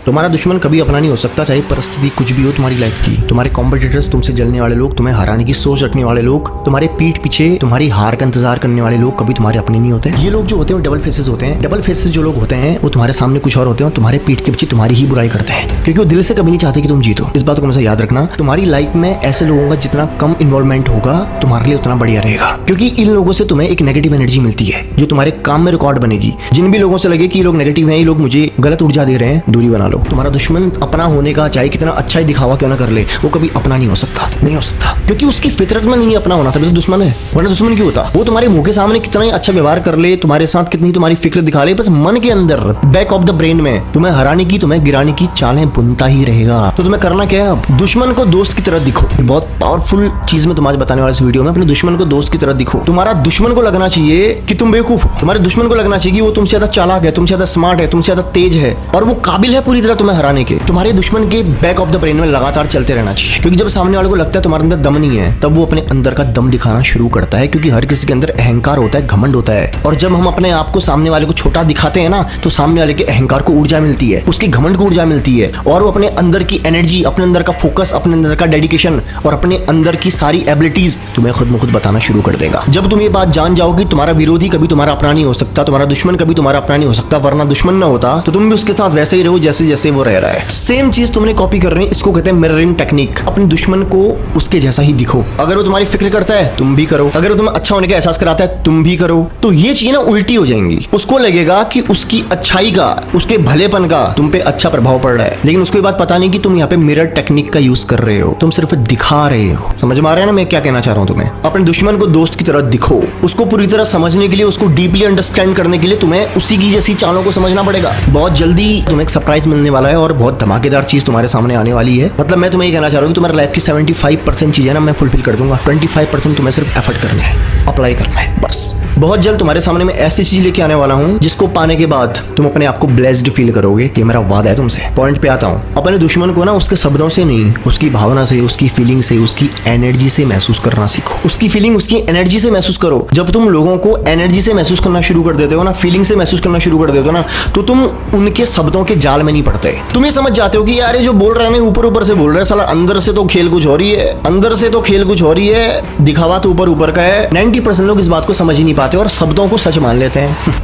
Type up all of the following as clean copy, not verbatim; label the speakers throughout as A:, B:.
A: तुम्हारा दुश्मन कभी अपना नहीं हो सकता, चाहे परिस्थिति कुछ भी हो तुम्हारी लाइफ की। तुम्हारे कॉम्पिटिटर्स, तुमसे जलने वाले लोग, तुम्हें हराने की सोच रखने वाले लोग, तुम्हारे पीठ पीछे तुम्हारी हार का इंतजार करने वाले लोग कभी तुम्हारे अपने नहीं होते। ये लोग जो होते हैं वो डबल फेसेस होते हैं। डबल फेसेस जो लोग होते हैं वो तुम्हारे सामने कुछ और होते हैं और तुम्हारे पीठ के पीछे तुम्हारी ही बुराई करते हैं, क्योंकि वो दिल से कभी नहीं चाहते कि तुम जीतो। इस बात को हमेशा याद रखना। तुम्हारी लाइफ में ऐसे लोगों का जितना कम इन्वॉल्वमेंट होगा तुम्हारे लिए उतना बढ़िया रहेगा, क्योंकि इन लोगों से तुम्हें एक नेगेटिव एनर्जी मिलती है जो तुम्हारे काम में रिकॉर्ड बनेगी। जिन भी लोगों से लगे कि ये लोग नेगेटिव हैं, ये लोग मुझे गलत ऊर्जा दे रहे हैं, दूरी बना लो। तुम्हारा दुश्मन अपना होने का चाहे कितना अच्छा ही दिखावा क्यों ना कर ले, वो कभी अपना नहीं हो सकता, नहीं हो सकता, क्योंकि उसकी फितरत में नहीं अपना होना, तभी तो दुश्मन है। वरना दुश्मन क्यों होता? वो तुम्हारे मुंह के सामने कितना ही अच्छा व्यवहार कर ले, तुम्हारे साथ कितनी तुम्हारी फिक्र दिखा ले, बस मन के अंदर बैक ऑफ द ब्रेन में तुम्हें हराने की, तुम्हें गिराने की चालें बुनता ही रहेगा। तो तुम्हें करना क्या है? अब दुश्मन को दोस्त की तरह दिखो। बहुत पावरफुल चीज मैं तुम्हें बताने वाला इस वीडियो में। अपने दुश्मन को दोस्त की तरह दिखो। तुम्हारा दुश्मन को लगना चाहिए कि तुम बेवकूफ हो। तुम्हारे दुश्मन को लगना चाहिए कि वो तुमसे ज्यादा चालाक है, तुमसे ज्यादा स्मार्ट है, तुमसे ज्यादा तेज है और वो काबिल है पूरी तरह तुम्हें हराने के। तुम्हारे दुश्मन के बैक ऑफ द ब्रेन में लगातार चलते रहना चाहिए, क्योंकि जब सामने वाले को लगता है तुम्हारे अंदर दम नहीं है, तब वो अपने अंदर का दम दिखाना शुरू करता है, क्योंकि हर किसी के अंदर अहंकार होता है, घमंड होता है। और जब हम अपने आप को सामने वाले को छोटा दिखाते हैं ना, तो सामने वाले के अहंकार को ऊर्जा मिलती है, उसके घमंड को ऊर्जा मिलती है, और वो अपने अंदर की एनर्जी, अपने अंदर का फोकस, अपने अंदर का डेडिकेशन और अपने अंदर की सारी एबिलिटीज तुम्हें खुद में खुद बताना शुरू कर देगा। जब तुम ये बात जान जाओगे तुम्हारा विरोधी कभी तुम्हारा अपना नहीं हो सकता, तुम्हारा दुश्मन कभी तुम्हारा अपना नहीं हो सकता, वरना दुश्मन ना होता तो तुम भी उसके साथ वैसे ही रहो जैसे जैसे वो रह रहा है। सेम चीज तुमने कॉपी कर रहे हैं, इसको कहते हैं मिररिंग टेक्निक। अपने दुश्मन को उसके जैसा ही दिखो। अगर वो तुम्हारी फिक्र करता है तुम भी करो, अगर वो तुम्हें अच्छा होने का एहसास कराता है तुम भी करो। तो ये चीजें ना उल्टी हो जाएंगी। उसको लगेगा कि उसकी अच्छाई का, उसके भलेपन का तुम पे अच्छा प्रभाव पड़ रहा है, लेकिन उसको ये बात पता नहीं कि तुम यहाँ पे मिरर टेक्निक का यूज कर रहे हो, तुम सिर्फ दिखा रहे हो। समझ में आ रहा है ना मैं क्या कहना चाह रहा हूँ तुम्हें? अपने दुश्मन को दोस्त की तरह दिखो। उसको पूरी तरह समझने के लिए, उसको डीपली अंडरस्टैंड करने के लिए तुम्हें उसी की जैसी चालों को समझना पड़ेगा। बहुत जल्दी तुम्हें एक सरप्राइज मिलने वाला है और बहुत धमाकेदार चीज तुम्हारे सामने आने वाली है। मतलब मैं तुम्हें ये कहना चाह रहा हूँ कि तुम्हारी लाइफ की 75% चीजें ना मैं फुलफिल कर दूंगा, 25% तुम्हें सिर्फ एफर्ट करना है, अप्लाई करना है बस। बहुत जल्द तुम्हारे सामने मैं ऐसी चीज लेके आने वाला हूँ जिसको पाने के बाद तुम अपने आप को ब्लेस्ड फील करोगे। ये मेरा वादा है तुमसे। पॉइंट पे आता हूँ। अपने दुश्मन को ना उसके शब्दों से नहीं, उसकी भावना से, उसकी फीलिंग से, उसकी एनर्जी से महसूस करना सीखो। उसकी फीलिंग, उसकी एनर्जी से महसूस करो। जब तुम लोगों को एनर्जी से महसूस करना शुरू कर देते हो ना, फीलिंग से महसूस करना शुरू कर देते हो ना, तो तुम उनके शब्दों के जाल में नहीं पड़ते। तुम ये समझ जाते हो कि यार ये जो बोल रहे हैं ऊपर ऊपर से बोल रहे हैं, साला अंदर से तो खेल कुछ हो रही है, अंदर से तो खेल कुछ हो रही है, दिखावा तो ऊपर ऊपर का है। 90% लोग इस बात को समझ ही नहीं पाते और शब्दों को सच मान लेते हैं।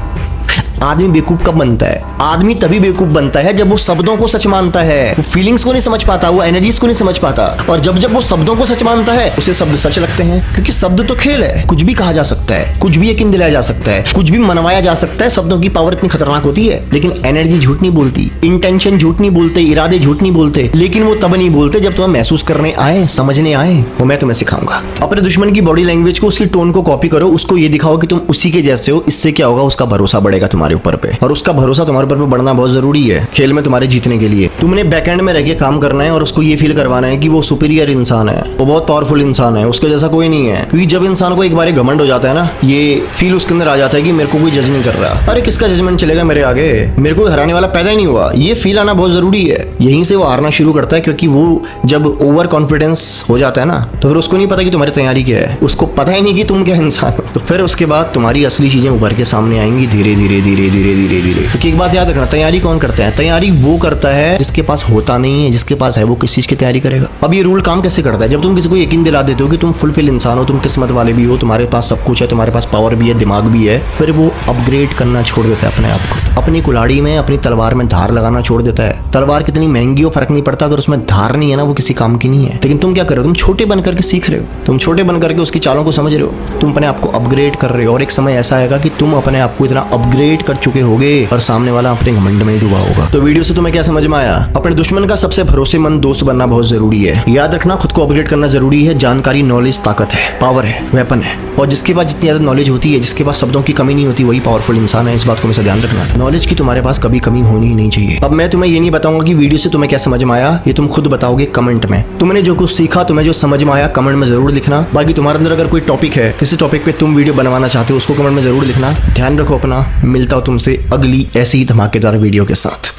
A: आदमी बेवकूफ कब बनता है? आदमी तभी बेवकूफ बनता है जब वो शब्दों को सच मानता है। वो फीलिंग्स को नहीं समझ पाता, वो एनर्जीज को नहीं समझ पाता। और जब जब वो शब्दों को सच मानता है उसे शब्द सच लगते हैं, क्योंकि शब्द तो खेल है। कुछ भी कहा जा सकता है, कुछ भी यकीन दिलाया जा सकता है, कुछ भी मनवाया जा सकता है। शब्दों की पावर इतनी खतरनाक होती है। लेकिन एनर्जी झूठ नहीं बोलती, इंटेंशन झूठ नहीं बोलते, इरादे झूठ नहीं बोलते। लेकिन वो तब नहीं बोलते जब तुम्हें महसूस करने आए, समझने आए। वो मैं तुम्हें सिखाऊंगा। अपने दुश्मन की बॉडी लैंग्वेज को, उसकी टोन को कॉपी करो। उसको ये दिखाओ कि तुम उसी के जैसे हो। इससे क्या होगा? उसका भरोसा बढ़ेगा तुम्हारे ऊपर पे, और उसका भरोसा तुम्हारे ऊपर बढ़ना बहुत जरूरी है खेल में तुम्हारे जीतने के लिए। तुमने बैकएंड में रह के काम करना है और उसको ये फील करवाना है कि वो सुपीरियर इंसान है, वो बहुत पावरफुल इंसान है, उसके जैसा कोई नहीं है। क्योंकि जब इंसान को एक बार घमंड हो जाता है ना, ये फील उसके अंदर आ जाता है कि मेरे को कोई जज नहीं कर रहा। अरे किसका जजमेंट चलेगा मेरे आगे, मेरे को हराने वाला पैदा ही नहीं हुआ। ये फील आना बहुत जरूरी है। यहीं से वो हारना शुरू करता है, क्योंकि वो जब ओवर कॉन्फिडेंस हो जाता है ना, तो फिर उसको नहीं पता कि तुम्हारी तैयारी क्या है, उसको पता ही नहीं कि तुम क्या इंसान हो। तो फिर उसके बाद तुम्हारी असली चीजें उभर के सामने आएंगी धीरे धीरे धीरे धीरे धीरे धीरे। क्योंकि एक बात याद रखना, तैयारी कौन करता है? तैयारी वो करता है जिसके पास होता नहीं है। जिसके पास है वो किस चीज की तैयारी करेगा? अब ये रूल काम कैसे करता है? जब तुम किसी को यकीन दिला देते हो कि तुम फुलफिल इंसान हो, तुम किस्मत वाले भी हो, तुम्हारे पास सब कुछ है, तुम्हारे पास पावर भी है, दिमाग भी है, फिर वो अपग्रेड करना छोड़ देता है अपने आप को। अपनी कुल्हाड़ी में, अपनी तलवार में धार लगाना छोड़ देता है। तलवार कितनी महंगी हो फर्क नहीं पड़ता, अगर उसमें धार नहीं है ना, वो किसी काम की नहीं है। लेकिन तुम क्या कर रहे हो? तुम छोटे बन करके सीख रहे हो, तुम छोटे बन करके उसकी चालों को समझ रहे हो, तुम अपने आप को अपग्रेड कर रहे हो। और एक समय ऐसा आएगा कि तुम अपने आप को इतना अपग्रेड कर चुके होगे और सामने वाला अपने घमंड में डूबा होगा। तो वीडियो से तुम्हें क्या समझ में आया? अपने दुश्मन का सबसे भरोसेमंद दोस्त बनना बहुत जरूरी है। याद रखना, खुद को अपग्रेड करना जरूरी है। जानकारी, नॉलेज ताकत है, पावर है, वेपन है। और जिसके पास जितनी ज्यादा नॉलेज होती है, जिसके पास शब्दों की कमी नहीं होती, वही पावरफुल इंसान है। इस बात को हमेशा ध्यान रखना। नॉलेज की तुम्हारे पास कभी कमी होनी ही नहीं चाहिए। अब मैं तुम्हें ये नहीं बताऊंगा कि वीडियो से तुम्हें क्या समझ में आया, ये तुम खुद बताओगे कमेंट में। तुमने जो कुछ सीखा, तुम्हें जो समझ में आया, कमेंट में जरूर लिखना। बाकी तुम्हारे अंदर अगर कोई टॉपिक है, किसी टॉपिक पे तुम वीडियो बनवाना चाहते हो, उसको कमेंट में जरूर लिखना। ध्यान रखो अपना। मिलता हूं तुमसे अगली ऐसी ही धमाकेदार वीडियो के साथ।